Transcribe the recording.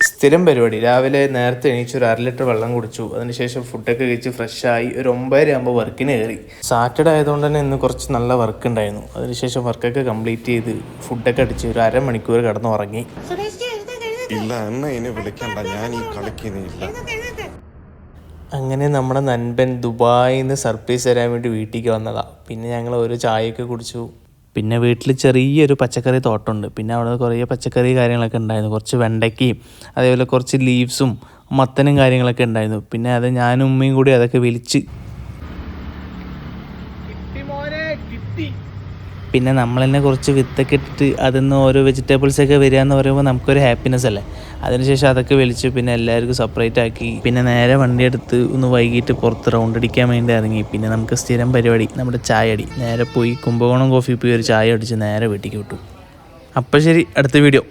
സ്ഥിരം പരിപാടി. രാവിലെ നേരത്തെ എണീച്ച് ഒരു 1/2 ലിറ്റർ വെള്ളം കുടിച്ചു. അതിനുശേഷം ഫുഡൊക്കെ കഴിച്ച് ഫ്രഷായി ഒരു 9:30 ആകുമ്പോൾ വർക്കിന് കയറി. സാറ്റർഡേ ആയതുകൊണ്ട് തന്നെ ഇന്ന് കുറച്ച് നല്ല വർക്ക് ഉണ്ടായിരുന്നു. അതിനുശേഷം വർക്കൊക്കെ കംപ്ലീറ്റ് ചെയ്ത് ഫുഡൊക്കെ അടിച്ച് ഒരു 1/2 മണിക്കൂർ കിടന്നുറങ്ങി. അങ്ങനെ നമ്മുടെ നൻപൻ ദുബായിൽ നിന്ന് സർപ്രൈസ് തരാൻ വേണ്ടി വീട്ടിലേക്ക് വന്നതാണ്. പിന്നെ ഞങ്ങൾ ഒരു ചായയൊക്കെ കുടിച്ചു. പിന്നെ വീട്ടിൽ ചെറിയൊരു പച്ചക്കറി തോട്ടമുണ്ട്. പിന്നെ അവിടെ കുറേ പച്ചക്കറി കാര്യങ്ങളൊക്കെ ഉണ്ടായിരുന്നു. കുറച്ച് വെണ്ടയ്ക്കയും അതേപോലെ കുറച്ച് ലീവ്സും മത്തനും കാര്യങ്ങളൊക്കെ ഉണ്ടായിരുന്നു. പിന്നെ അത് ഞാനും ഉമ്മയും കൂടി അതൊക്കെ വലിച്ച് പിന്നെ നമ്മൾ തന്നെ കുറച്ച് വിത്തൊക്കെ ഇട്ടിട്ട് അതിൽ നിന്ന് ഓരോ വെജിറ്റബിൾസൊക്കെ വരിക എന്ന് പറയുമ്പോൾ നമുക്കൊരു ഹാപ്പിനെസ് അല്ലേ. അതിനുശേഷം അതൊക്കെ വലിച്ചു പിന്നെ എല്ലാവർക്കും സെപ്പറേറ്റ് ആക്കി. പിന്നെ നേരെ വണ്ടി എടുത്ത് ഒന്ന് വൈകിട്ട് പുറത്ത് റൗണ്ട് അടിക്കാൻ വേണ്ടി ഇറങ്ങി. പിന്നെ നമുക്ക് സ്ഥിരം പരിപാടി നമ്മുടെ ചായ അടി. നേരെ പോയി കുംഭകോണം കോഫി പോയി ഒരു ചായ അടിച്ച് നേരെ വീട്ടിലേക്ക് വിട്ടു. അപ്പോൾ ശരി, അടുത്ത വീഡിയോ.